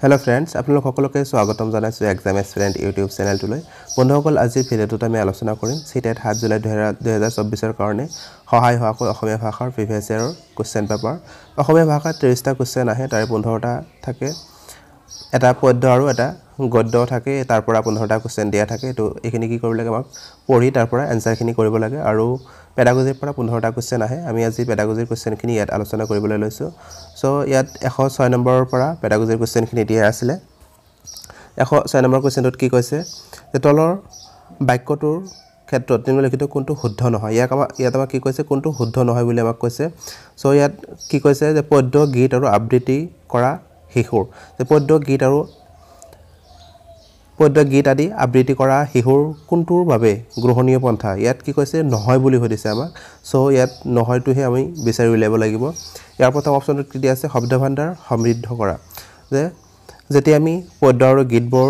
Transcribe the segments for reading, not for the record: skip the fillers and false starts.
Hello friends, আপোনালোক সকলোকে স্বাগতম জনাইছো এক্সাম এস্পিৰেন্ট ইউটিউব চেনেলটোলৈ। বন্ধুসকল আজি ভিডিঅ'টোত আমি আলোচনা কৰিম সিটেট 7 জুলাই 2024 ৰ কাৰণে সহায় হোৱাকৈ অসমীয়া ভাষাৰ প্ৰিভিয়াছ ইয়াৰৰ কোৱেশ্চন পেপাৰ। অসমীয়া ভাষাত 30টা কোৱেশ্চন আহে, তাৰে 15টা থাকে। এটা পদ্য আৰু এটা গদ্য থাকে, তাৰ পৰা 15টা কোৱেশ্চন দিয়া থাকে। তো এইখিনি কি কৰিব লাগে, আমাক পঢ়ি তাৰ পৰা এনসাৰখিনি কৰিব লাগে। আৰু পেডাগজিৰ পৰা 15টা কোৱেশ্চন আহে। আমি আজি পেডাগজিৰ কোৱেশ্চনখিনি ইয়াত আলোচনা কৰিবলৈ লৈছো। সো ইয়াত 106 নম্বৰৰ পৰা পেডাগজিৰ কোৱেশ্চনখিনি দিয়া আছিল। 106 নম্বৰ কোৱেশ্চনটোত কি কৈছে যে তলৰ বাক্যটোৰ ক্ষেত্ৰত নিম্নলিখিত কোনটো শুদ্ধ নহয়। ইয়াত আমাক কি কৈছে, কোনটো শুদ্ধ নহয় বুলি আমাক কৈছে। সো ইয়াত কি কৈছে যে পদ্য গীত আৰু আবৃত্তি কৰা শিশুৰ, যে পদ্য গীত আদি আবৃত্তি কৰা শিশুৰ কোনটোৰ বাবে গ্ৰহণীয় পন্থা। ইয়াত কি কৈছে, নহয় বুলি সুধিছে আমাক। সো ইয়াত নহয়টোহে আমি বিচাৰি উলিয়াব লাগিব। ইয়াৰ প্ৰথম অপশ্যনটোত কি দিয়া আছে, শব্দ ভাণ্ডাৰ সমৃদ্ধ কৰা। যে যেতিয়া আমি পদ্য আৰু গীতবোৰ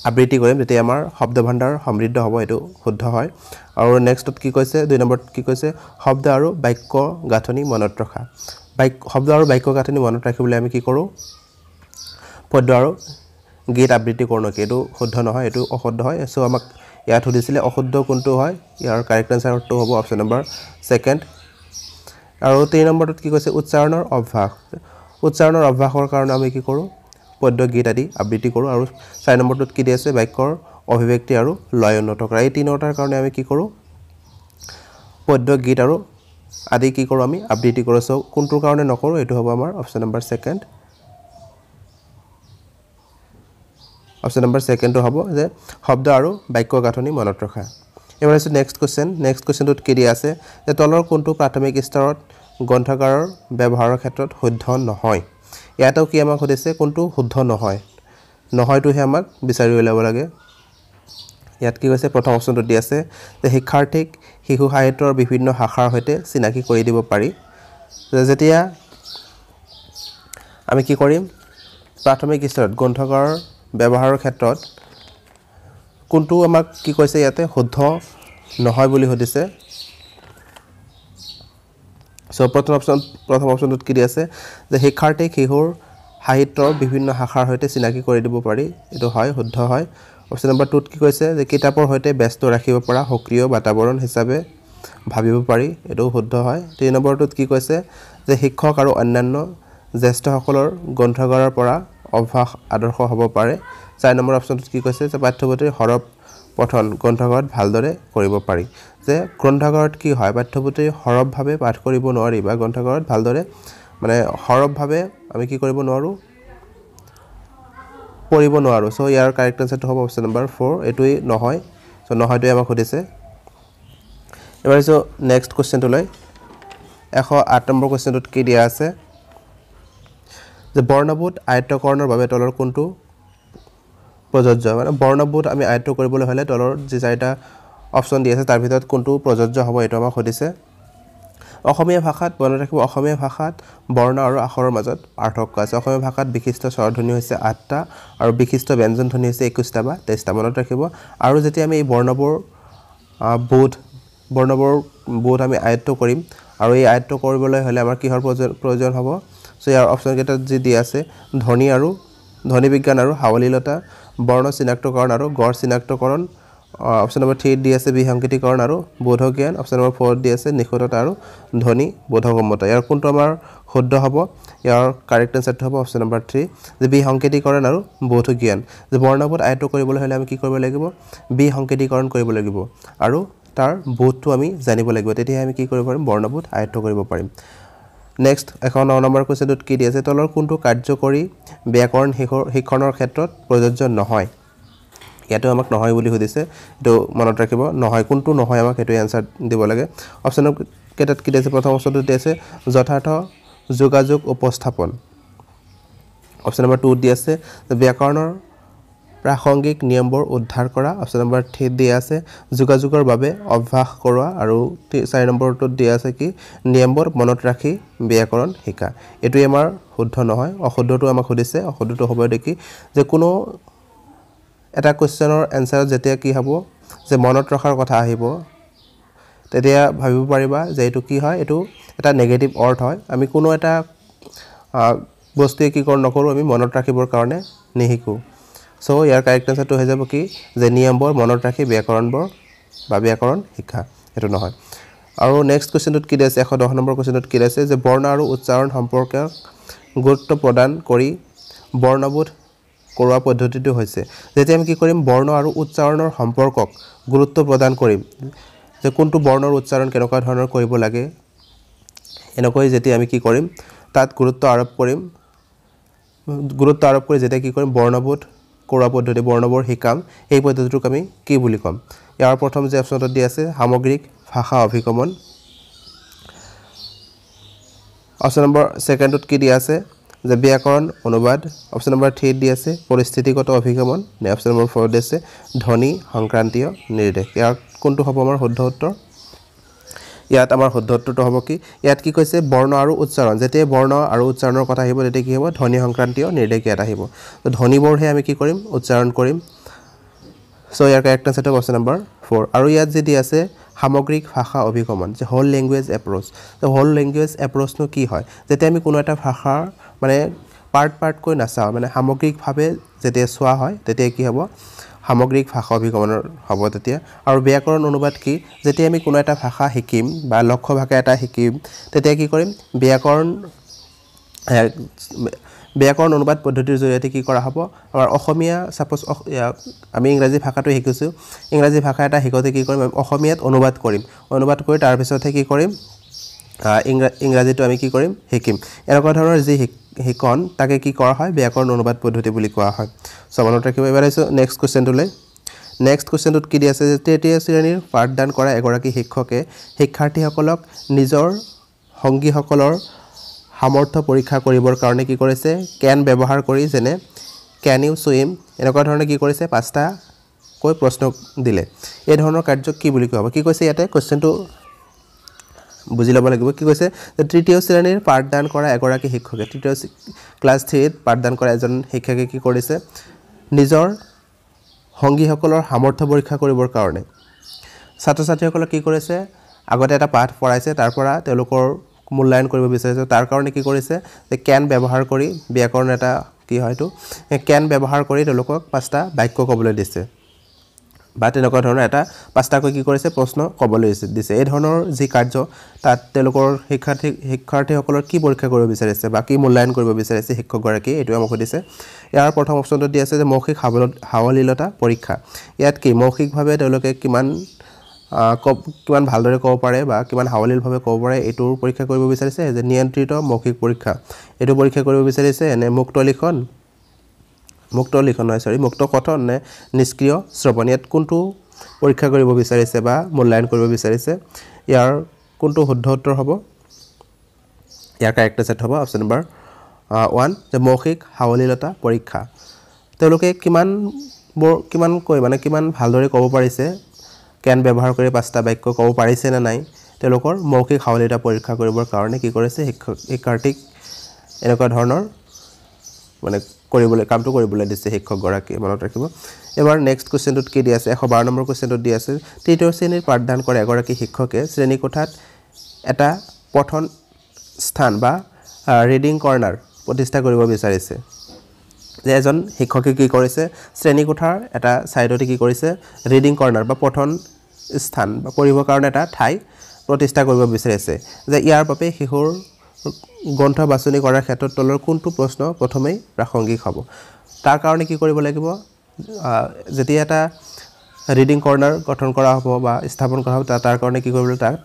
আবৃত্তি কৰিম তেতিয়া আমাৰ শব্দ ভাণ্ডাৰ সমৃদ্ধ হ'ব, এইটো শুদ্ধ হয়। আৰু নেক্সটত কি কৈছে, 2 নম্বৰত কি কৈছে, শব্দ আৰু বাক্য গাঁথনি মনত ৰখা। শব্দ আৰু বাক্য গাঁথনি মনত ৰাখিবলৈ আমি কি কৰোঁ, পদ্য আৰু গীত আবৃত্তি কৰোঁ নেকি, এইটো শুদ্ধ নহয়, এইটো অশুদ্ধ হয়। সো আমাক ইয়াত সুধিছিলে অশুদ্ধ কোনটো হয়। ইয়াৰ কাৰেক্ট আনসাৰটো হ'ব অপশ্যন নম্বৰ 2। আৰু 3 নম্বৰটোত কি কৈছে, উচ্চাৰণৰ অভ্যাস। উচ্চাৰণৰ অভ্যাসৰ কাৰণে আমি কি কৰোঁ, পদ্য গীত আদি আবৃত্তি কৰোঁ। আৰু 4 নম্বৰটোত কি দিয়া আছে, বাক্যৰ অভিব্যক্তি আৰু লয় উন্নত কৰা। এই তিনিটাৰ কাৰণে আমি কি কৰোঁ, পদ্য গীত আৰু আদি কি কৰোঁ, আমি আবৃত্তি কৰোঁ। সো কোনটোৰ কাৰণে নকৰোঁ, এইটো হ'ব আমাৰ অপশ্যন নম্বৰ 2। অপশ্যন নম্বৰ 2টো হ'ব যে শব্দ আৰু বাক্য গাঁথনি মনত ৰখা। এবাৰ আছে নেক্সট কুৱেশ্চন। নেক্সট কুৱেশ্চনটোত কি দিয়া আছে যে তলৰ কোনটো প্ৰাথমিক স্তৰত গ্ৰন্থাগাৰৰ ব্যৱহাৰৰ ক্ষেত্ৰত শুদ্ধ নহয়। ইয়াতো কি আমাক সুধিছে, কোনটো শুদ্ধ নহয়, নহয়টোহে আমাক বিচাৰি উলিয়াব লাগে। ইয়াত কি কৈছে, প্ৰথম অপশ্যনটোত দিয়া আছে যে শিক্ষাৰ্থীক শিশু সাহিত্যৰ বিভিন্ন শাখাৰ সৈতে চিনাকি কৰি দিব পাৰি। যেতিয়া আমি কি কৰিম, প্ৰাথমিক স্তৰত গ্ৰন্থাগাৰৰ ব্যৱহাৰৰ ক্ষেত্ৰত কোনটো আমাক কি কৈছে, ইয়াতে শুদ্ধ নহয় বুলি সুধিছে। সো প্ৰথম অপশ্যনটোত কি দিয়া আছে যে শিক্ষাৰ্থীক শিশুৰ সাহিত্যৰ বিভিন্ন শাখাৰ সৈতে চিনাকি কৰি দিব পাৰি, এইটো হয়, শুদ্ধ হয়। অপশ্যন নম্বৰ 2ত কি কৈছে যে কিতাপৰ সৈতে ব্যস্ত ৰাখিব পৰা সক্ৰিয় বাতাবৰণ হিচাপে ভাবিব পাৰি, এইটো শুদ্ধ হয়। 3 নম্বৰটোত কি কৈছে যে শিক্ষক আৰু অন্যান্য জ্যেষ্ঠসকলৰ গ্ৰন্থাগাৰৰ পৰা অভ্যাস আদৰ্শ হ'ব পাৰে। 4 নম্বৰ অপশ্যনটোত কি কৈছে যে পাঠ্যপুথিৰ সৰব পঠন গ্ৰন্থাগাৰত ভালদৰে কৰিব পাৰি। যে গ্ৰন্থাগাৰত কি হয়, পাঠ্যপুথিৰ সৰবভাৱে পাঠ কৰিব নোৱাৰি বা গ্ৰন্থাগাৰত ভালদৰে মানে সৰবভাৱে আমি কি কৰিব নোৱাৰোঁ, পঢ়িব নোৱাৰোঁ। সো ইয়াৰ কাৰেক্ট আনসাৰটো হ'ব অপশ্যন নম্বৰ 4, এইটোৱেই নহয়। সো নহয়টোৱে আমাক সুধিছে। এবাৰ আহিছোঁ নেক্সট কুৱেশ্চনটোলৈ। 108 নম্বৰ কুৱেশ্চনটোত কি দিয়া আছে যে বৰ্ণবোধ আয়ত্তকৰণৰ বাবে তলৰ কোনটো প্ৰযোজ্য। মানে বৰ্ণবোধ আমি আয়ত্ত কৰিবলৈ হ'লে তলৰ যি 4টা অপশ্যন দি আছে তাৰ ভিতৰত কোনটো প্ৰযোজ্য হ'ব, এইটো আমাক সুধিছে। অসমীয়া ভাষাত মনত ৰাখিব, অসমীয়া ভাষাত বৰ্ণ আৰু আখৰৰ মাজত পাৰ্থক্য আছে। অসমীয়া ভাষাত বিশিষ্ট স্বৰধ্বনি হৈছে 8টা আৰু বিশিষ্ট ব্যঞ্জন ধ্বনি হৈছে 21টা বা 23টা, মনত ৰাখিব। আৰু যেতিয়া আমি এই বৰ্ণবোৰ বোধ আমি আয়ত্ত কৰিম, আৰু এই আয়ত্ত কৰিবলৈ হ'লে আমাৰ কিহৰ প্ৰয়োজন হ'ব। সো ইয়াৰ অপশ্যনকেইটাত যি দিয়া আছে ধ্বনি বিজ্ঞান আৰু সাৱলীলতা, বৰ্ণ চিনাক্তকৰণ আৰু গড় চিনাক্তকৰণ। অপশ্যন নম্বৰ 3 দি আছে বিসংকেতিকৰণ আৰু বোধজ্ঞান। অপশ্যন নম্বৰ 4 দি আছে নিখুঁততা আৰু ধ্বনি বোধগম্যতা। ইয়াৰ কোনটো আমাৰ শুদ্ধ হ'ব, ইয়াৰ কাৰেক্ট আনসাৰটো হ'ব অপশ্যন নম্বৰ 3 যে বিসংকেতিকৰণ আৰু বোধজ্ঞান। যে বৰ্ণবোধ আয়ত্ত কৰিবলৈ হ'লে আমি কি কৰিব লাগিব, বিসংকেতিকৰণ কৰিব লাগিব আৰু তাৰ বোধটো আমি জানিব লাগিব, তেতিয়াহে আমি কি কৰিব পাৰিম, বৰ্ণবোধ আয়ত্ত কৰিব পাৰিম। নেক্সট 109 নম্বৰ কুৱেশ্চনটোত কি দিয়া আছে, তলৰ কোনটো কাৰ্যকৰী ব্যাকৰণ শিক্ষণৰ ক্ষেত্ৰত প্ৰযোজ্য নহয়। ইয়াতো আমাক নহয় বুলি সুধিছে, এইটো মনত ৰাখিব, নহয় কোনটো নহয় আমাক সেইটোৱে এনসাৰ দিব লাগে। অপশ্যনৰ কেইটাত কি দিছে, প্ৰথম অপশ্যনটোত দি আছে যথাৰ্থ যোগাযোগ উপস্থাপন। অপশ্যন নম্বৰ 2 দি আছে ব্যাকৰণৰ প্ৰাসংগিক নিয়মবোৰ উদ্ধাৰ কৰা। অপশ্যন নম্বৰ 3 দিয়া আছে যোগাযোগৰ বাবে অভ্যাস কৰোৱা। আৰু 4 নম্বৰটোত দিয়া আছে কি নিয়মবোৰ মনত ৰাখি ব্যাকৰণ শিকা। এইটোৱে আমাৰ শুদ্ধ নহয়। অশুদ্ধটো আমাক সুধিছে, অশুদ্ধটো হ'ব দেখি যে কোনো এটা কুৱেশ্চনৰ এনসাৰত যেতিয়া কি হ'ব যে মনত ৰখাৰ কথা আহিব, তেতিয়া ভাবিব পাৰিবা যে এইটো কি হয়, এইটো এটা নেগেটিভ অৰ্থ হয়। আমি কোনো এটা বস্তুৱে কি নকৰোঁ আমি মনত ৰাখিবৰ কাৰণে নিশিকোঁ সো ইয়াৰ কাৰেক্ট আনসাৰটো হৈ যাব কি যে নিয়মবোৰ মনত ৰাখি ব্যাকৰণবোৰ বা ব্যাকৰণ শিক্ষা এটো নহয় আৰু নেক্সট কোৱেশ্চনটোত কি আছে 110 নম্বৰ কোৱেশ্চনটোত কি আছে যে বৰ্ণ আৰু উচ্চাৰণ সম্পৰ্কে গুৰুত্ব প্ৰদান কৰি বৰ্ণবোধ কৰোৱা পদ্ধতিটো হৈছে যেতিয়া আমি কি কৰিম বৰ্ণ আৰু উচ্চাৰণৰ সম্পৰ্কক গুৰুত্ব প্ৰদান কৰিম যে কোনটো বৰ্ণৰ উচ্চাৰণ কেনেকুৱা ধৰণৰ কৰিব লাগে এনেকৈ যেতিয়া আমি কি কৰিম তাত গুৰুত্ব আৰোপ কৰি যেতিয়া কি কৰিম বৰ্ণবোধ কৰোৱা পদ্ধতি বৰ্ণবোৰ শিকাম এই পদ্ধতিটোক আমি কি বুলি ক'ম ইয়াৰ প্ৰথম যে অপচনটো দি আছে সামগ্ৰিক ভাষা অভিগমন অপচন নম্বৰ সেকেন্ডত কি দি আছে যে ব্যাকৰণ অনুবাদ অপচন নম্বৰ 3 দি আছে পৰিস্থিতিগত অভিগমন নে অপচন নম্বৰ 4 দি আছে ধ্বনি সংক্ৰান্তীয় নিৰ্দেশ ইয়াৰ কোনটো হ'ব আমাৰ শুদ্ধ উত্তৰ ইয়াত আমাৰ শুদ্ধ উত্তৰটো হ'ব কি ইয়াত কি কৈছে বৰ্ণ আৰু উচ্চাৰণ যেতিয়া বৰ্ণ আৰু উচ্চাৰণৰ কথা আহিব তেতিয়া কি হ'ব ধ্বনি সংক্ৰান্তীয় নিৰ্দেশ ইয়াত আহিব তো ধ্বনিবোৰহে আমি কি কৰিম উচ্চাৰণ কৰিম সো ইয়াৰ কাৰেক্ট আনসাৰটো অপচন নম্বৰ 4 আৰু ইয়াত যে দি আছে সামগ্ৰিক ভাষা অভিগমন যে হোল ল্যাঙ্গুৱেজ এপ্ৰোচ তো হোল ল্যাঙ্গুৱেজ এপ্ৰোচনো কি হয় যেতিয়া আমি কোনো এটা ভাষা মানে পাৰ্ট কৈ নাচাও মানে সামগ্ৰিকভাৱে যেতিয়া চোৱা হয় তেতিয়া কি হ'ব সামগ্ৰিক ভাষা অভিগমনৰ হ'ব তেতিয়া আৰু ব্যাকৰণ অনুবাদ কি যেতিয়া আমি কোনো এটা ভাষা শিকিম বা লক্ষ্য ভাষা এটা শিকিম তেতিয়া কি কৰিম ব্যাকৰণ অনুবাদ পদ্ধতিৰ জৰিয়তে কি কৰা হ'ব আমাৰ অসমীয়া সাপোজ আমি ইংৰাজী ভাষাটো শিকিছো ইংৰাজী ভাষা এটা শিকোতে কি কৰিম অসমীয়াত অনুবাদ কৰি তাৰ পিছতহে কি কৰিম ইংৰাজীটো আমি কি কৰিম শিকিম এনেকুৱা ধৰণৰ যি শিকন তাকে কি কৰা হয় ব্যাকৰণ অনুবাদ পদ্ধতি বুলি কোৱা হয় সো মনত ৰাখিব এবাৰ আইছো নেক্সট কোৱেশ্চনটোলৈ নেক্সট কোৱেশ্চনটোত কি দি আছে যে তৃতীয় শ্ৰেণীৰ পাঠদান কৰা এগৰাকী শিক্ষকে শিক্ষাৰ্থীসকলক নিজৰ সংগীসকলৰ সামৰ্থ্য পৰীক্ষা কৰিবৰ কাৰণে কি কৰিছে ক্যান ব্যৱহাৰ কৰি যেনে ক্যান ইউ সুইম এনেকুৱা ধৰণে কি কৰিছে পাঁচটা কৈ প্ৰশ্ন দিলে এই ধৰণৰ কাৰ্যক কি বুলি কোৱা হ'ব কি কৈছে ইয়াতে কোৱেশ্চনটো বুজি ল'ব লাগিব কি কৈছে যে তৃতীয় শ্ৰেণীৰ পাঠদান কৰা এগৰাকী শিক্ষকে তৃতীয় ক্লাস 3 ত পাঠদান কৰা এজন শিক্ষকে কি কৰিছে নিজৰ সংগীসকলৰ সামৰ্থ্য পৰীক্ষা কৰিবৰ কাৰণে ছাত্ৰ ছাত্ৰীসকলক কি কৰিছে আগতে এটা পাঠ পঢ়াইছে তাৰ পৰা তেওঁলোকৰ মূল্যায়ন কৰিব বিচাৰিছে তাৰ কাৰণে কি কৰিছে যে ক্যান ব্যৱহাৰ কৰি ব্যাকৰণ এটা কি হয়তো ক্যান ব্যৱহাৰ কৰি তেওঁলোকক পাঁচটা বাক্য ক'বলৈ দিছে বা তেনেকুৱা ধৰণৰ এটা পাঁচটাকৈ কি কৰিছে প্ৰশ্ন ক'বলৈ দিছে এই ধৰণৰ যি কাৰ্য তাত তেওঁলোকৰ শিক্ষাৰ্থীসকলৰ কি পৰীক্ষা কৰিব বিচাৰিছে বা কি মূল্যায়ন কৰিব বিচাৰিছে শিক্ষকগৰাকী এটো আমাক দিছে ইয়াৰ প্ৰথম অপচনটো দি আছে যে মৌখিক হাৱলীলতা পৰীক্ষা ইয়াত কি মৌখিকভাৱে তেওঁলোকে কিমান ভালদৰে ক'ব পাৰে বা কিমান হাৱলীলভাৱে ক'ব পাৰে এটোৰ পৰীক্ষা কৰিব বিচাৰিছে যে নিয়ন্ত্ৰিত মৌখিক পৰীক্ষা এটো পৰীক্ষা কৰিব বিচাৰিছে এনে মুক্ত কথন নে নিষ্ক্ৰিয় শ্ৰৱণ ইয়াত কোনটো পৰীক্ষা কৰিব বিচাৰিছে বা মূল্যায়ন কৰিব বিচাৰিছে ইয়াৰ কোনটো শুদ্ধ উত্তৰ হ'ব ইয়াৰ কাৰেক্ট আনসাৰ হ'ব অপচন নম্বৰ 1 যে মৌখিক হাৱলীলতা পৰীক্ষা তেওঁলোকে কিমান ভালদৰে ক'ব পাৰিছে ক্যান ব্যৱহাৰ কৰি পাঁচটা বাক্য ক'ব পাৰিছে না নাই তেওঁলোকৰ মৌখিক হাৱলীলতা পৰীক্ষা কৰিবৰ কাৰণে কি কৰিছে শিক্ষাৰ্থীক এনেকুৱা ধৰণৰ মানে কামটো কৰিবলৈ দিছে শিক্ষকগৰাকী মনত ৰাখিব এবাৰ নেক্সট কোৱেশ্চনটোত কি দি আছে 112 নম্বৰ কোৱেশ্চনটোত দি আছে তৃতীয় শ্ৰেণীৰ পাঠদান কৰা এগৰাকী শিক্ষকে শ্ৰেণীকোঠাত এটা পঠন স্থান বা ৰিডিং কৰ্নাৰ প্ৰতিষ্ঠা কৰিব বিচাৰিছে যে এজন শিক্ষকে কি কৰিছে শ্ৰেণীকোঠাৰ এটা সাইডতে কি কৰিছে ৰিডিং কৰ্নাৰ বা পঠন স্থান বা পঢ়িবৰ কাৰণে এটা ঠাই প্ৰতিষ্ঠা কৰিব বিচাৰিছে যে ইয়াৰ বাবে শিশুৰ গ্ৰন্থ বাছনি কৰাৰ ক্ষেত্ৰত তলৰ কোনটো প্ৰশ্ন প্ৰথমেই প্ৰাসংগিক হ'ব তাৰ কাৰণে কি কৰিব লাগিব যেতিয়া এটা ৰিডিং কৰ্নাৰ গঠন কৰা হ'ব বা স্থাপন কৰা হ'ব তাৰ কাৰণে কি কৰিব তাত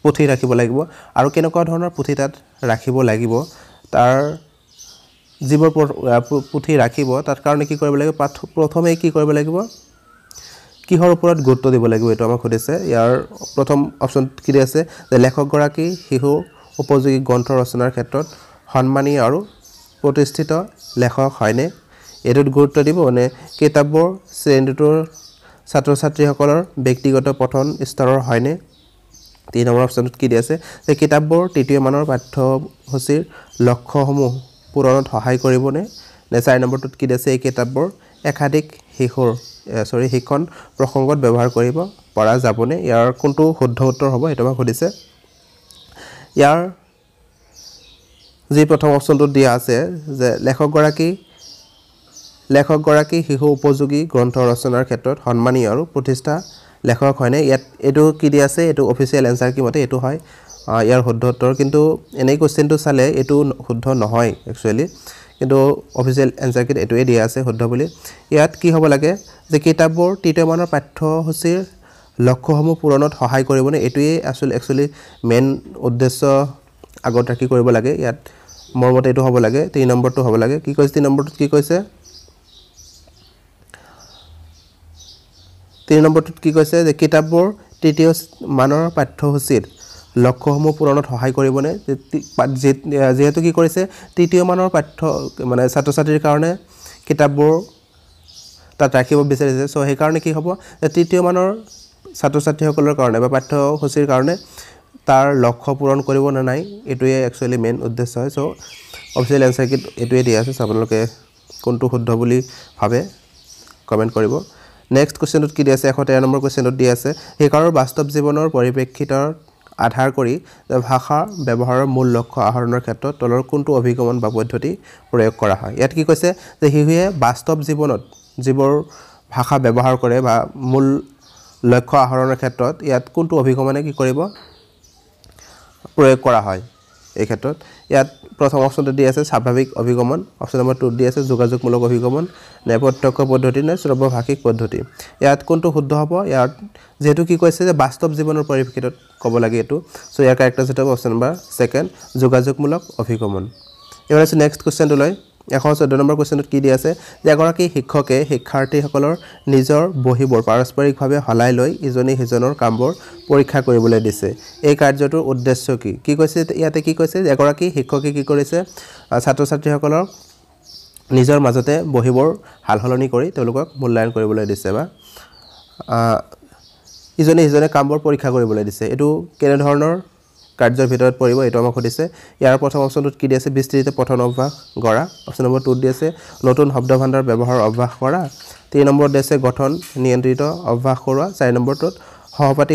পুথি ৰাখিব লাগিব আৰু কেনেকুৱা ধৰণৰ পুথি তাত ৰাখিব লাগিব তাৰ যিবোৰ পুথি ৰাখিব তাৰ কাৰণে কি কৰিব লাগিব প্ৰথমেই কি কৰিব লাগিব কিহৰ ওপৰত গুৰুত্ব দিব লাগিব এটো আমাক সুধিছে ইয়াৰ প্ৰথম অপচন কি আছে যে লেখকগৰাকী শিশু উপযোগী গ্ৰন্থ ৰচনাৰ ক্ষেত্ৰত সন্মানী আৰু প্ৰতিষ্ঠিত লেখক হয়নে এটোত গুৰুত্ব দিব নে কিতাপবোৰ শ্ৰেণীটোৰ ছাত্ৰ ছাত্ৰীসকলৰ ব্যক্তিগত পঠন স্তৰৰ হয়নে 3 নম্বৰ অপচনত কি দি আছে যে কিতাপবোৰ তৃতীয় মানৰ পাঠ্যসূচীৰ লক্ষ্যসমূহ পূৰণত সহায় কৰিবনে নে 4 নম্বৰটোত কি দি আছে এই কিতাপবোৰ একাধিক শিক্ষণ প্ৰসংগত ব্যৱহাৰ কৰিব পৰা যাবনে ইয়াৰ কোনটো শুদ্ধ উত্তৰ হ'ব এটো আমাক সুধিছে ইয়াৰ যি প্ৰথম অপশ্যনটো দিয়া আছে যে লেখকগৰাকী শিশু উপযোগী গ্ৰন্থ ৰচনাৰ ক্ষেত্ৰত সন্মানীয় আৰু প্ৰতিষ্ঠা লেখক হয়নে ইয়াত এইটো কি দিয়া আছে এইটো অফিচিয়েল এনসাৰ কি মতে এইটো হয় ইয়াৰ শুদ্ধ উত্তৰ কিন্তু এনেই কোশ্চেনটো চালে এইটো শুদ্ধ নহয় একচুয়ালি কিন্তু অফিচিয়েল এনসাৰ কি এইটোৱে দিয়া আছে শুদ্ধ বুলি ইয়াত কি হ'ব লাগে যে কিতাপবোৰ তৃতীয় মানৰ পাঠ্যসূচীৰ লক্ষ্যসমূহ পূৰণত সহায় কৰিবনে এইটোৱে একচুয়ালি মেইন উদ্দেশ্য আগত ৰাখি কৰিব লাগে ইয়াত মোৰ মতে এইটো হ'ব লাগে 3 নম্বৰটো হ'ব লাগে কি কৈছে 3 নম্বৰটো কি কৈছে 3 নম্বৰটোত কি কৈছে যে কিতাপবোৰ তৃতীয় মানৰ পাঠ্যসূচীৰ লক্ষ্যসমূহ পূৰণত সহায় কৰিবনে যেহেতু কি কৰিছে তৃতীয় মানৰ পাঠ্য মানে ছাত্ৰ-ছাত্ৰীৰ কাৰণে কিতাপবোৰ তাত ৰাখিব বিচাৰিছে সো সেই কাৰণে কি হ'ব যে তৃতীয় মানৰ ছাত্ৰ-ছাত্ৰীসকলৰ কাৰণে বা পাঠ্যসূচীৰ কাৰণে তাৰ লক্ষ্য পূৰণ কৰিব না নাই এটোৱে একচুয়ালি মেইন উদ্দেশ্য হয় সো অফিচিয়েল এনসাৰ কি এটোৱে দিয়া আছে আপোনালোকে কোনটো শুদ্ধ বুলি ভাবে কমেন্ট কৰিব নেক্সট কোশ্চেনত কি দিয়া আছে 113 নম্বৰ কোশ্চেনত দিয়া আছে শিকাৰৰ বাস্তৱ জীৱনৰ পৰিপ্ৰেক্ষিতৰ আধাৰ কৰি ভাষা ব্যৱহাৰৰ মূল লক্ষ্য আহৰণৰ ক্ষেত্ৰত তলৰ কোনটো অভিগমন বা পদ্ধতি প্ৰয়োগ কৰা হয় ইয়াত কি কৈছে যে হিহুৱে বাস্তৱ জীৱনত যিবোৰ ভাষা ব্যৱহাৰ কৰে বা মূল লক্ষ্য আহৰণৰ ক্ষেত্ৰত ইয়াত কোনটো অভিগমনে কি কৰিব প্ৰয়োগ কৰা হয় এই ক্ষেত্ৰত ইয়াত প্ৰথম অপচনটো দি আছে স্বাভাৱিক অভিগমন অপচন নম্বৰ 2 দি আছে যোগাযোগমূলক অভিগমন নে প্ৰত্যক্ষ পদ্ধতি নে শ্ৰব্যভাষিক পদ্ধতি ইয়াত কোনটো শুদ্ধ হ'ব ইয়াত যেহেতু কি কৈছে যে বাস্তৱ জীৱনৰ পৰিপ্ৰেক্ষিতত ক'ব লাগে এটো সো ইয়াৰ কাৰেক্ট আনসাৰ হ'ব অপচন নম্বৰ 2 যোগাযোগমূলক অভিগমন এবাৰ আছে নেক্সট কোশ্চেনটো লৈ 114 নম্বৰ কোশ্চেনত কি দি আছে যে এগৰাকী শিক্ষকে শিক্ষাৰ্থীসকলৰ নিজৰ বহিবোৰ পাৰস্পৰিকভাৱে হলাই লৈ ইজনে সিজনৰ কামবোৰ পৰীক্ষা কৰিবলৈ দিছে এই কাৰ্যটোৰ উদ্দেশ্য কি কৈছে ইয়াতে কি কৈছে যে এগৰাকী শিক্ষকে কি কৰিছে ছাত্ৰ-ছাত্ৰীসকলৰ নিজৰ মাজতে বহিবোৰ হালহলনি কৰি তেওঁলোকক মূল্যায়ন কৰিবলৈ দিছে বা ইজনে সিজনে কামবোৰ পৰীক্ষা কৰিবলৈ দিছে এটো কেনে ধৰণৰ কাৰ্যৰ ভিতৰত পৰিব এটো আমাক সুধিছে ইয়াৰ প্ৰথম অপচনটোত কি দি আছে বিস্তৃত পঠন অভ্যাস গঢ়া অপচন নম্বৰ 2 দি আছে নতুন শব্দ ভাণ্ডাৰ ব্যৱহাৰ অভ্যাস কৰা 3 নম্বৰ দি আছে গঠন নিয়ন্ত্ৰিত অভ্যাস কৰা 4 নম্বৰটোত সহপাঠী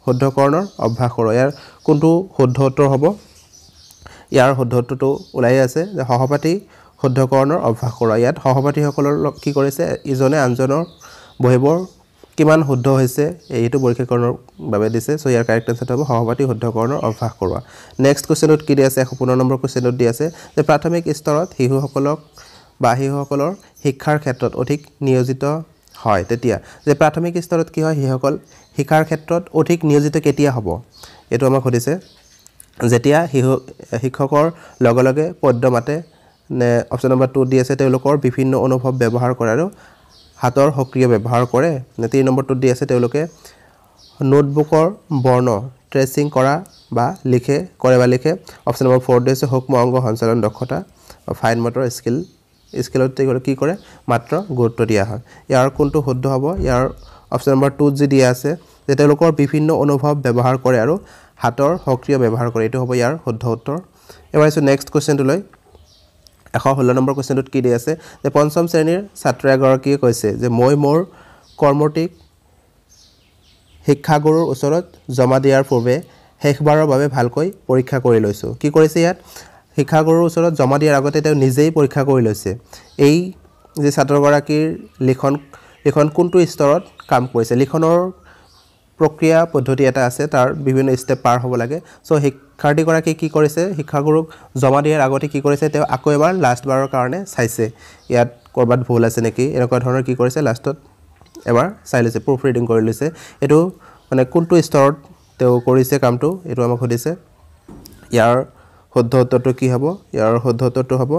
শুদ্ধকৰণৰ অভ্যাস কৰা ইয়াৰ কোনটো শুদ্ধ উত্তৰ হ'ব ইয়াৰ শুদ্ধ উত্তৰটো ওলাই আছে যে সহপাঠী শুদ্ধকৰণৰ অভ্যাস কৰা ইয়াত সহপাঠীসকলৰ কি কৰিছে ইজনে আনজনৰ বহিবোৰ কিমান শুদ্ধ হৈছে এইটো পৰীক্ষা কৰাৰ বাবে দিছে সো ইয়াৰ কাৰেক্ট আনসাৰ হ'ব সহপাঠী শুদ্ধকৰণৰ অভ্যাস কৰা নেক্সট কোশ্চেনত কি দি আছে 115 নম্বৰ কোশ্চেনত দি আছে যে প্ৰাথমিক স্তৰত শিশুসকলৰ শিক্ষাৰ ক্ষেত্ৰত অধিক নিয়োজিত হয় তেতিয়া যে প্ৰাথমিক স্তৰত কি হয় শিশুসকল শিক্ষাৰ ক্ষেত্ৰত অধিক নিয়োজিত কেতিয়া হ'ব এটো আমাক সুধিছে যেতিয়া শিক্ষকৰ লগে লগে পদ্য মাতে নে অপচন নম্বৰ 2 দি আছে তেওঁলোকৰ বিভিন্ন অনুভৱ ব্যৱহাৰ কৰে আৰু হাতৰ সক্ৰিয় ব্যৱহাৰ কৰে নে 3 নম্বৰটো দি আছে তেওঁলোকে নোটবুকৰ বৰ্ণ ট্ৰেচিং কৰা বা লিখে অপচন নম্বৰ 4 দি আছে সূক্ষ্ম অংগ সঞ্চালন দক্ষতা ফাইন মটৰ স্কিলত কি কৰে মাত্ৰ গুৰুত্ব দিয়া হয় ইয়াৰ কোনটো শুদ্ধ হ'ব ইয়াৰ অপচন নম্বৰ 2 যি দিয়া আছে যে তেওঁলোকৰ বিভিন্ন অনুভৱ ব্যৱহাৰ কৰে আৰু হাতৰ সক্ৰিয় ব্যৱহাৰ কৰে এটো হ'ব ইয়াৰ শুদ্ধ উত্তৰ এবাৰ আছে নেক্সট কোশ্চেনটো লৈ 116 নম্বৰ কোশ্চেনত কি দি আছে যে পঞ্চম শ্ৰেণীৰ ছাত্ৰ এগৰাকীয়ে কৈছে যে মই মোৰ কৰ্মটিক শিক্ষাগুৰুৰ ওচৰত জমা দিয়াৰ পূৰ্বে শেষবাৰৰ বাবে ভালকৈ পৰীক্ষা কৰি লৈছো কি কৰিছে ইয়াত শিক্ষাগুৰুৰ ওচৰত জমা দিয়াৰ আগতে তেওঁ নিজেই পৰীক্ষা কৰি লৈছে এই যে ছাত্ৰগৰাকীৰ লিখন কোনটো স্তৰত কাম কৰিছে লিখনৰ প্ৰক্ৰিয়া পদ্ধতি এটা আছে তাৰ বিভিন্ন ষ্টেপ পাৰ হ'ব লাগে সো শিক্ষাৰ্থীগৰাকী কি কৰিছে শিক্ষাগুৰুক জমা দিয়াৰ আগতে কি কৰিছে তেওঁ আকৌ এবাৰ লাষ্ট বাৰৰ কাৰণে চাইছে ইয়াত কৰবাত ভুল আছে নেকি এনেকুৱা ধৰণৰ কি কৰিছে লাষ্টত এবাৰ চাই লৈছে প্ৰুফ ৰিডিং কৰি লৈছে এটো মানে কোনটো স্তৰত তেওঁ কৰিছে কামটো এটো আমাক সুধিছে ইয়াৰ শুদ্ধ উত্তৰটো কি হ'ব ইয়াৰ শুদ্ধ উত্তৰটো হ'ব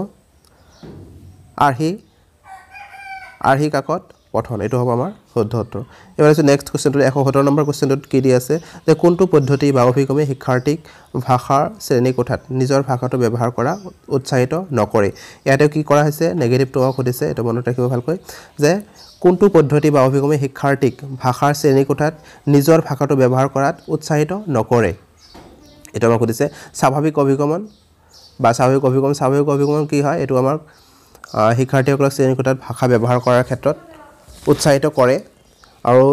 আৰ্হি কাকত পঠন এটো হ'ব আমাৰ শুদ্ধ উত্তৰ এবাৰ আছে নেক্সট কোশ্চেনটো 117 নম্বৰ কোশ্চেনটোত কি দি আছে যে কোনটো পদ্ধতি বা অভিগমে শিক্ষাৰ্থীক ভাষাৰ শ্ৰেণী কোঠাত নিজৰ ভাষাটো ব্যৱহাৰ কৰা উৎসাহিত নকৰে ইয়াতে কি কৰা হৈছে নেগেটিভটো সুধিছে এটো মনত ৰাখিব ভালকৈ যে কোনটো পদ্ধতি বা অভিগমে শিক্ষাৰ্থীক ভাষাৰ শ্ৰেণী কোঠাত নিজৰ ভাষাটো ব্যৱহাৰ কৰাত উৎসাহিত নকৰে এটো আমাক সুধিছে স্বাভাৱিক অভিগমন কি হয় এটো আমাৰ শিক্ষাৰ্থীসকলক শ্ৰেণী কোঠাত ভাষা ব্যৱহাৰ কৰাৰ ক্ষেত্ৰত উৎসাহিত কৰে আৰু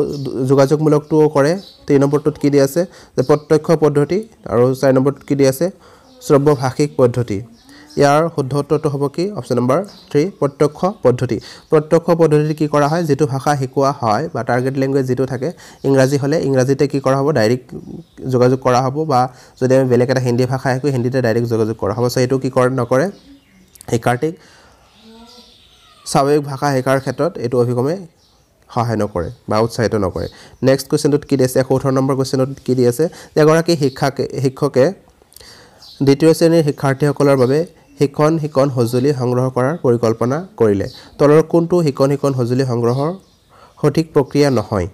যোগাযোগমূলকটো কৰে 3 নম্বৰটোত কি দি আছে যে প্ৰত্যক্ষ পদ্ধতি আৰু 4 নম্বৰটোত কি দি আছে শ্ৰব্যভাষিক পদ্ধতি ইয়াৰ শুদ্ধ উত্তৰটো হ'ব কি অপচন নম্বৰ 3 প্ৰত্যক্ষ পদ্ধতি প্ৰত্যক্ষ পদ্ধতিত কি কৰা হয় যেটো ভাষা শিকোৱা হয় বা টাৰ্গেট ল্যাঙ্গুৱেজ যেটো থাকে ইংৰাজী হলে ইংৰাজীতে কি কৰা হ'ব ডাইৰেক্ট যোগাযোগ কৰা হ'ব বা যদি আমি বেলেগ এটা হিন্দী ভাষা শিকো হিন্দীতে ডাইৰেক্ট যোগাযোগ কৰা হ'ব সো এটো কি নকৰে শিক্ষাৰ্থীক স্বাভাৱিক ভাষা শিকাৰ ক্ষেত্ৰত এটো অভিগমে সহায় নকৰে বা উৎসাহিত নকৰে নেক্সট কোৱেশ্চনটোত কি দিছে 18 নম্বৰ কোৱেশ্চনটোত কি দি আছে এগৰাকী শিক্ষকে দ্বিতীয় শ্ৰেণীৰ শিক্ষাৰ্থীসকলৰ বাবে শিকন হজুলি সংগ্ৰহ কৰাৰ পৰিকল্পনা কৰিলে তলৰ কোনটো শিকন হজুলি সংগ্ৰহৰ সঠিক প্ৰক্ৰিয়া নহয়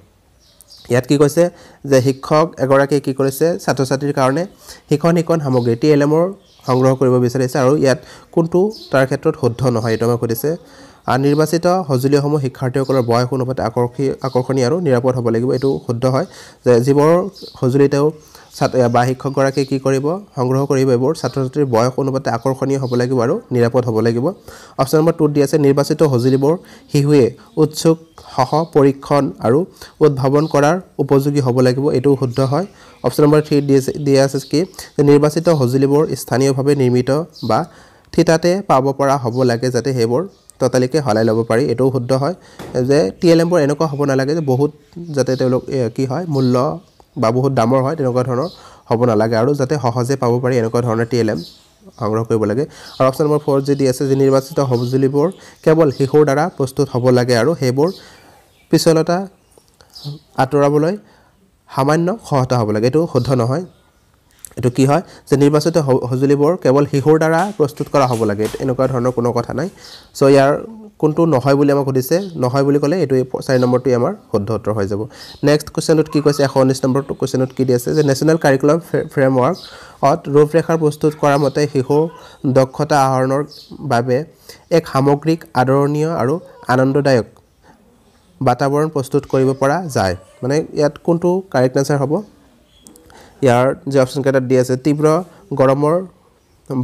ইয়াত কি কৈছে যে শিক্ষক এগৰাকী কি কৰিছে ছাত্ৰ ছাত্ৰীৰ কাৰণে শিকন সামগ্ৰী টিএলএমৰ সংগ্ৰহ কৰিব বিচাৰিছে আৰু ইয়াত কোনটো তাৰ ক্ষেত্ৰত শুদ্ধ নহয় এটা মই কৈছে নিৰ্বাচিত হজুলিসমূহ শিক্ষাৰ্থীসকলৰ বয়স অনুপাতে আকৰ্ষণীয় আৰু নিৰাপদ হ'ব লাগিব এটো শুদ্ধ হয় যে যিবোৰ হজুলিতেও বা শিক্ষকগৰাকী কি কৰিব সংগ্ৰহ কৰিব এবোৰ ছাত্ৰ ছাত্ৰীৰ বয়স অনুপাতে আকৰ্ষণীয় হ'ব লাগিব আৰু নিৰাপদ হ'ব লাগিব অপচন নম্বৰ 2 দি আছে নিৰ্বাচিত হজুলিবোৰ শিহুৱে উৎসুক সহ পৰীক্ষণ আৰু উদ্ভাৱন কৰাৰ উপযোগী হ'ব লাগিব এটো শুদ্ধ হয় অপচন নম্বৰ 3 দি আছে কি নিৰ্বাচিত হজুলিবোৰ স্থানীয়ভাৱে নিৰ্মিত বা থিতাতে পাব পৰা হ'ব লাগে যাতে হেবোৰ ততালিকে হলাই ল'ব পাৰি এটো শুদ্ধ হয় যে টিএলএম বোৰ এনেকুৱা হ'ব নালাগে যে বহুত যাতে তেওঁলোক কি হয় মূল্য বা বহুত দামৰ হয় তেনেকুৱা ধৰণৰ হ'ব নালাগে আৰু যাতে সহজে পাব পাৰি এনেকুৱা ধৰণৰ টিএলএম সংগ্ৰহ কৰিব লাগে আৰু অপচন নম্বৰ 4 যদি আছে যে নিৰ্বাচিত হজুলিবোৰ কেৱল শিশুৰ দ্বাৰা প্ৰস্তুত হ'ব লাগে আৰু হেবোৰ পিছলতা আতৰাবলৈ সামান্য সহায়তা হ'ব লাগে এটো শুদ্ধ নহয় এটো কি হয় যে নিৰ্বাচিত হজুলিবোৰ কেৱল শিশুৰ দ্বাৰা প্ৰস্তুত কৰা হ'ব লাগে এনেকুৱা ধৰণৰ কোনো কথা নাই সো ইয়াৰ কোনটো নহয় বুলি আমাক সুধিছে নহয় বুলি ক'লে এটো 4 নম্বৰটো আমাৰ শুদ্ধ উত্তৰ হৈ যাব নেক্সট কোৱেশ্চনটোত কি কৈছে 119 নম্বৰটো কোৱেশ্চনত কি দি আছে যে নেশ্যনেল কাৰিকুলাম ফ্ৰেমৱৰ্ক অত ৰূপৰেখা প্ৰস্তুত কৰা মতে শিশু দক্ষতা আহৰণৰ বাবে এক সামগ্ৰিক আদৰণীয় আৰু আনন্দদায়ক বাতাবৰণ প্ৰস্তুত কৰিব পৰা যায় মানে ইয়াত কোনটো কাৰেক্ট আনসাৰ হ'ব ইয়াৰ যে অপচন কেটা দি আছে তীব্ৰ গৰমৰ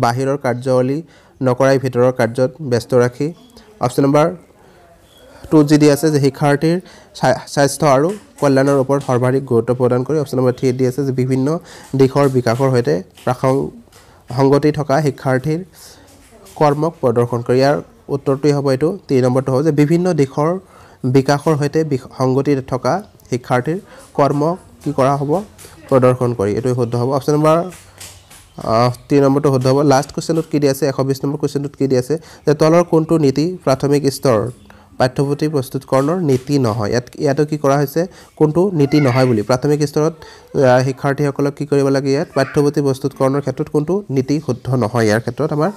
বাহিৰৰ কাৰ্যৱলী নকৰাই ভিতৰৰ কাৰ্যত ব্যস্ত ৰাখি অপচন নম্বৰ 2 যি দি আছে যে শিক্ষাৰ্থীৰ স্বাস্থ্য আৰু কল্যাণৰ ওপৰত সৰ্বাধিক গুৰুত্ব প্ৰদান কৰি অপচন নম্বৰ 3 দি আছে যে বিভিন্ন দিশৰ বিকাশৰ সৈতে সংগতি থকা শিক্ষাৰ্থীৰ কৰ্মক প্ৰদৰ্শন কৰি ইয়াৰ উত্তৰটো হ'ব এটো 3 নম্বৰটো হ'ব যে বিভিন্ন দিশৰ বিকাশৰ সৈতে সংগতি থকা শিক্ষাৰ্থীৰ কৰ্মক কি কৰা হ'ব প্ৰদৰ্শন কৰি এটো শুদ্ধ হ'ব অপচন নম্বৰ 3 নম্বৰটো শুদ্ধ হ'ব লাষ্ট কোৱেশ্চনত কি দি আছে 120 নম্বৰ কোৱেশ্চনত কি দি আছে যে তলৰ কোনটো নীতি প্ৰাথমিক স্তৰ পাঠ্যপুথি প্ৰস্তুতকৰণৰ নীতি নহয় ইয়াত কি কৰা হৈছে কোনটো নীতি নহয় বুলি প্ৰাথমিক স্তৰত শিক্ষাৰ্থীসকলক কি কৰিব লাগে ইয়াত পাঠ্যপুথি প্ৰস্তুতকৰণৰ ক্ষেত্ৰত কোনটো নীতি শুদ্ধ নহয় ইয়াৰ ক্ষেত্ৰত আমাৰ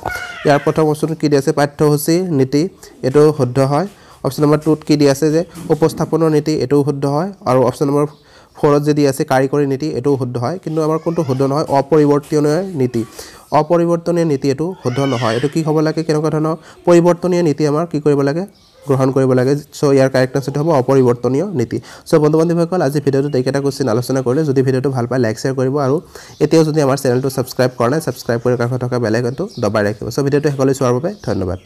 ইয়াৰ প্ৰথম অপচনত কি দি আছে পাঠ্যসূচী নীতি এটো শুদ্ধ হয় অপচন নম্বৰ 2 কি দি আছে যে উপস্থাপনৰ নীতি এটো শুদ্ধ হয় আৰু অপচন নম্বৰ 4 যদি আছে কাৰিকৰী নীতি এটো শুদ্ধ হয় কিন্তু আমাৰ কোনটো শুদ্ধ নহয় অপৰিৱৰ্তনীয় নীতি এটো শুদ্ধ নহয় এটো কি হ'ব লাগে কেনেকুৱা ধৰণৰ পৰিৱৰ্তনীয় নীতি আমাৰ কি কৰিব লাগে গ্ৰহণ কৰিব লাগে সো ইয়াৰ কাৰেক্ট আনসাৰটো হ'ব অপৰিৱৰ্তনীয় নীতি সো বন্ধু-বান্ধৱীসকল আজি ভিডিওটো এইকেইটা কোৱেশ্চন আলোচনা কৰিলে যদি ভিডিওটো ভাল পায় লাইক শেয়াৰ কৰিব আৰু এতিয়াও যদি আমাৰ চেনেলটো সাবস্ক্ৰাইব কৰা নাই সাবস্ক্ৰাইব কৰি কাষত থকা বেল আইকনটো দবাই ৰাখিব সো ভিডিওটো সকলোৱে চোৱাৰ বাবে ধন্যবাদ